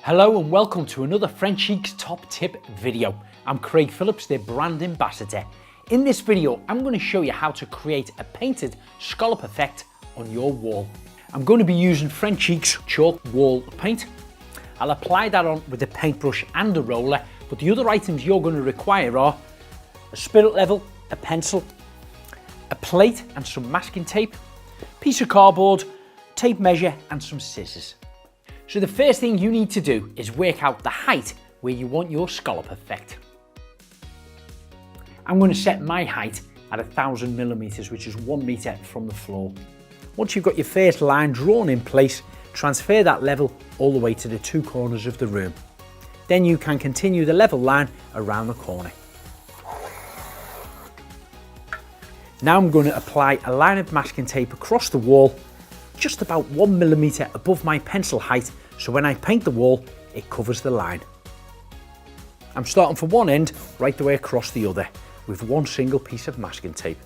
Hello and welcome to another Frenchic's Top Tip video. I'm Craig Phillips, their brand ambassador. In this video, I'm going to show you how to create a painted scallop effect on your wall. I'm going to be using Frenchic's chalk wall paint. I'll apply that on with a paintbrush and a roller, but the other items you're going to require are a spirit level, a pencil, a plate and some masking tape, piece of cardboard, tape measure and some scissors. So the first thing you need to do is work out the height where you want your scallop effect. I'm going to set my height at 1000 millimeters, which is 1 meter from the floor. Once you've got your first line drawn in place, transfer that level all the way to the two corners of the room. Then you can continue the level line around the corner. Now I'm going to apply a line of masking tape across the wall, just about 1 millimeter above my pencil height, so when I paint the wall, it covers the line. I'm starting from one end right the way across the other with one single piece of masking tape.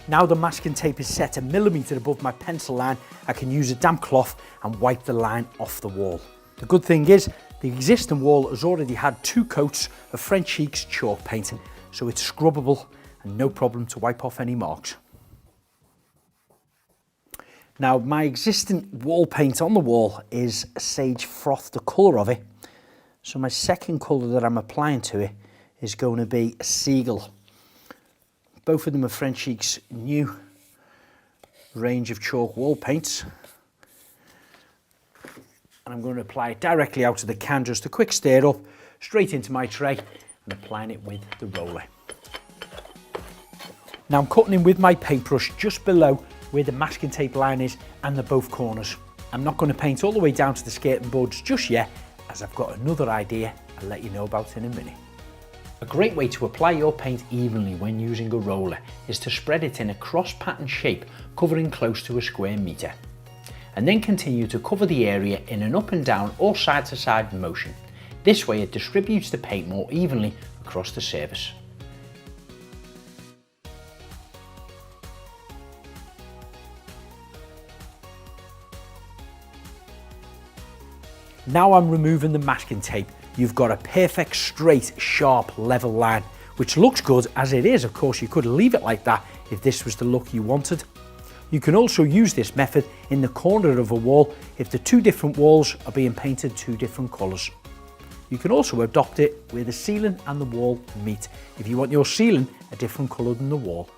Now the masking tape is set 1 millimeter above my pencil line, I can use a damp cloth and wipe the line off the wall. The good thing is the existing wall has already had 2 coats of Frenchic's chalk paint, so it's scrubbable and no problem to wipe off any marks. Now my existing wall paint on the wall is sage froth, the colour of it. So my second colour that I'm applying to it is going to be a seagull. Both of them are Frenchic's new range of chalk wall paints. And I'm going to apply it directly out of the can, just a quick stir up, straight into my tray and applying it with the roller. Now I'm cutting in with my paintbrush just below where the masking tape line is and the both corners. I'm not going to paint all the way down to the skirting boards just yet, as I've got another idea I'll let you know about in a minute. A great way to apply your paint evenly when using a roller is to spread it in a cross pattern shape covering close to a square metre. And then continue to cover the area in an up and down or side to side motion. This way it distributes the paint more evenly across the surface. Now I'm removing the masking tape. You've got a perfect, straight, sharp, level line, which looks good as it is. Of course, you could leave it like that if this was the look you wanted. You can also use this method in the corner of a wall if the 2 different walls are being painted 2 different colours. You can also adopt it where the ceiling and the wall meet, if you want your ceiling a different colour than the wall.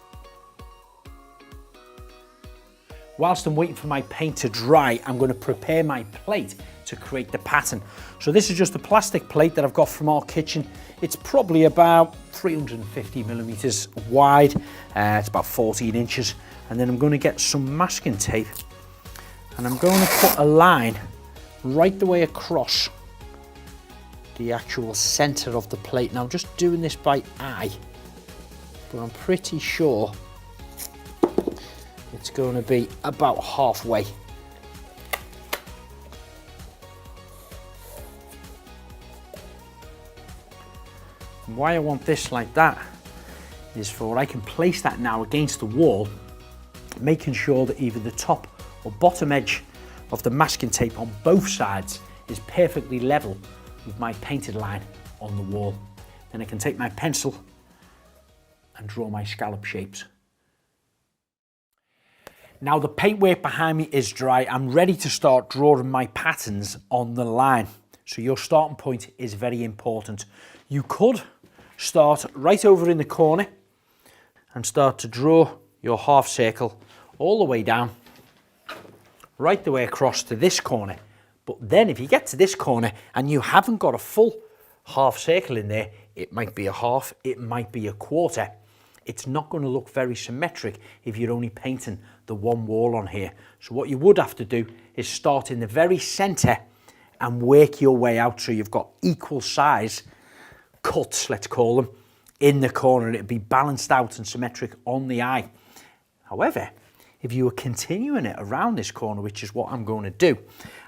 Whilst I'm waiting for my paint to dry, I'm going to prepare my plate to create the pattern. So this is just a plastic plate that I've got from our kitchen. It's probably about 350 millimeters wide. It's about 14 inches. And then I'm going to get some masking tape and I'm going to put a line right the way across the actual center of the plate. Now I'm just doing this by eye, but I'm pretty sure it's going to be about halfway. And why I want this like that is for I can place that now against the wall, making sure that either the top or bottom edge of the masking tape on both sides is perfectly level with my painted line on the wall. Then I can take my pencil and draw my scallop shapes. Now the paintwork behind me is dry. I'm ready to start drawing my patterns on the line. So your starting point is very important. You could start right over in the corner and start to draw your half circle all the way down, right the way across to this corner. But then if you get to this corner and you haven't got a full half circle in there, it might be a half, it might be a quarter. It's not going to look very symmetric if you're only painting the one wall on here. So what you would have to do is start in the very center and work your way out so you've got equal size cuts, let's call them, in the corner, and it'd be balanced out and symmetric on the eye. However, if you were continuing it around this corner, which is what I'm going to do,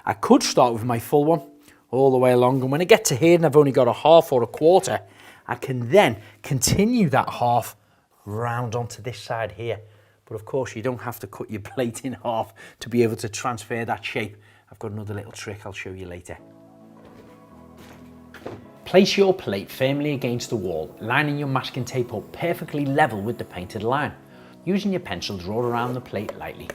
I could start with my full one all the way along, and when I get to here and I've only got a half or a quarter, I can then continue that half round onto this side here. But of course you don't have to cut your plate in half to be able to transfer that shape. I've got another little trick I'll show you later. Place your plate firmly against the wall, lining your masking tape up perfectly level with the painted line. Using your pencil, draw around the plate lightly.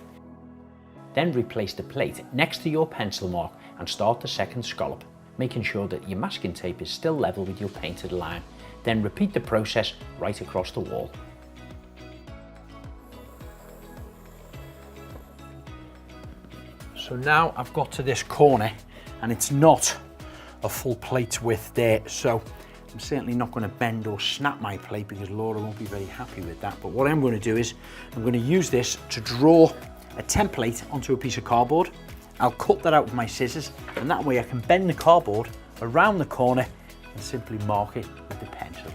Then replace the plate next to your pencil mark and start the second scallop, making sure that your masking tape is still level with your painted line. Then repeat the process right across the wall. So now I've got to this corner and it's not a full plate width there, so I'm certainly not going to bend or snap my plate because Laura won't be very happy with that. But what I'm going to do is I'm going to use this to draw a template onto a piece of cardboard. I'll cut that out with my scissors, and that way I can bend the cardboard around the corner and simply mark it with the pencil.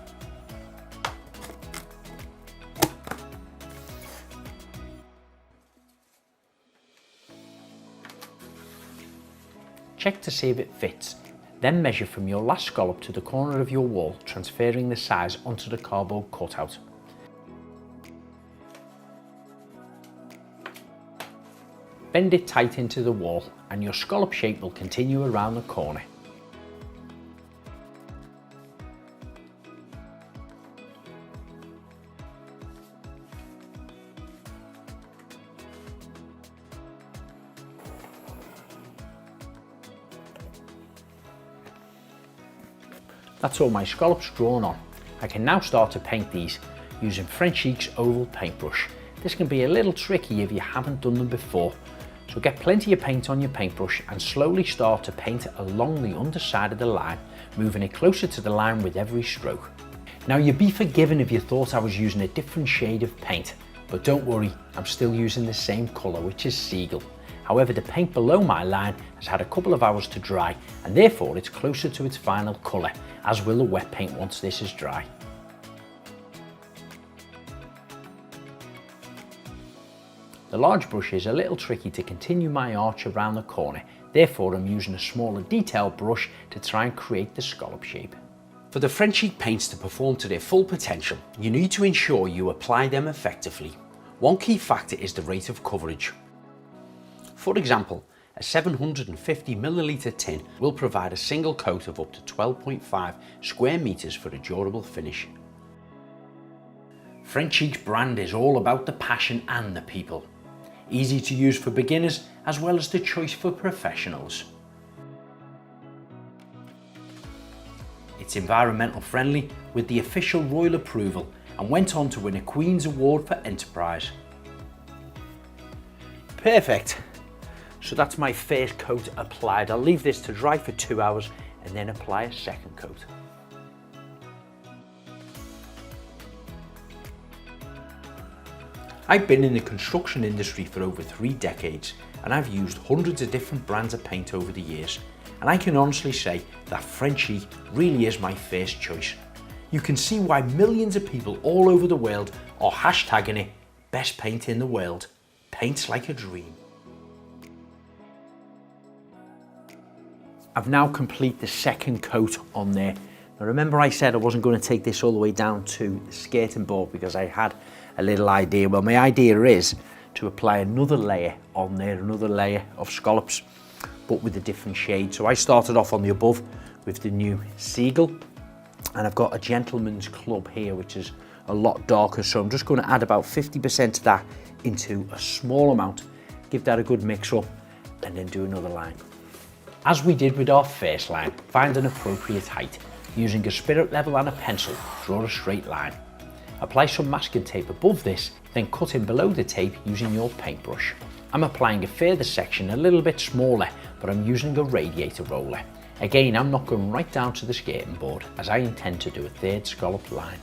Check to see if it fits. Then measure from your last scallop to the corner of your wall, transferring the size onto the cardboard cutout. Bend it tight into the wall and your scallop shape will continue around the corner. That's all my scallops drawn on. I can now start to paint these using Frenchic's oval paintbrush. This can be a little tricky if you haven't done them before, so get plenty of paint on your paintbrush and slowly start to paint along the underside of the line, moving it closer to the line with every stroke. Now you'd be forgiven if you thought I was using a different shade of paint, but don't worry, I'm still using the same colour, which is Seagull. However, the paint below my line has had a couple of hours to dry and therefore it's closer to its final colour, as will the wet paint once this is dry. The large brush is a little tricky to continue my arch around the corner, therefore I'm using a smaller detail brush to try and create the scallop shape. For the Frenchic paints to perform to their full potential, you need to ensure you apply them effectively. One key factor is the rate of coverage. For example, a 750ml tin will provide a single coat of up to 12.5 square meters for a durable finish. Frenchic's brand is all about the passion and the people. Easy to use for beginners as well as the choice for professionals. It's environmental friendly with the official royal approval and went on to win a Queen's Award for Enterprise. Perfect. So that's my first coat applied. I'll leave this to dry for 2 hours and then apply a second coat. I've been in the construction industry for over 3 decades and I've used hundreds of different brands of paint over the years, and I can honestly say that Frenchic really is my first choice. You can see why millions of people all over the world are hashtagging it best paint in the world. Paints like a dream. I've now completed the second coat on there. Now remember I said I wasn't going to take this all the way down to the skirting board because I had a little idea. Well, my idea is to apply another layer on there, another layer of scallops, but with a different shade. So I started off on the above with the new Seagull, and I've got a Gentleman's Club here, which is a lot darker. So I'm just going to add about 50% of that into a small amount, give that a good mix up, and then do another line. As we did with our first line, find an appropriate height. Using a spirit level and a pencil, draw a straight line. Apply some masking tape above this, then cut in below the tape using your paintbrush. I'm applying a further section a little bit smaller, but I'm using a radiator roller. Again, I'm not going right down to the skirting board as I intend to do a third scallop line.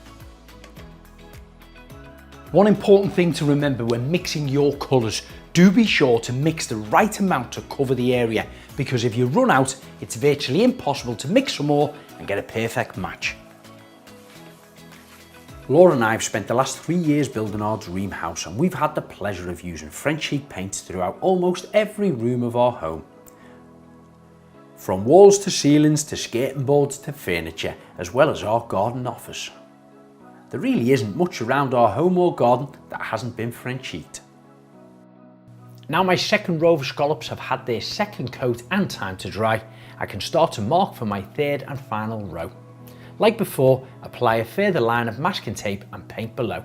One important thing to remember when mixing your colours, do be sure to mix the right amount to cover the area, because if you run out, it's virtually impossible to mix some more and get a perfect match. Laura and I have spent the last 3 years building our dream house, and we've had the pleasure of using Frenchic paints throughout almost every room of our home. From walls to ceilings to skirting boards to furniture, as well as our garden office. There really isn't much around our home or garden that hasn't been Frenchic'd. Now my second row of scallops have had their second coat and time to dry, I can start to mark for my third and final row. Like before, apply a further line of masking tape and paint below.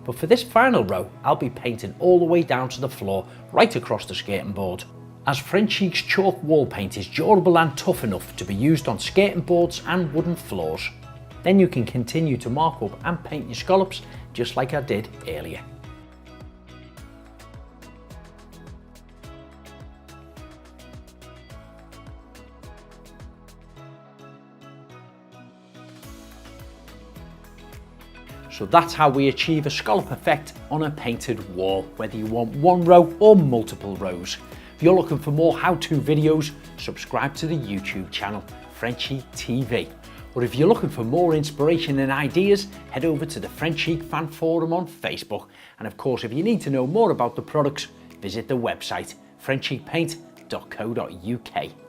But for this final row, I'll be painting all the way down to the floor, right across the skirting board, as Frenchic's chalk wall paint is durable and tough enough to be used on skirting boards and wooden floors. Then you can continue to mark up and paint your scallops just like I did earlier. So that's how we achieve a scallop effect on a painted wall, whether you want one row or multiple rows. If you're looking for more how-to videos, subscribe to the YouTube channel, Frenchic TV. Or if you're looking for more inspiration and ideas, head over to the Frenchic Fan Forum on Facebook. And of course, if you need to know more about the products, visit the website, frenchicpaint.co.uk.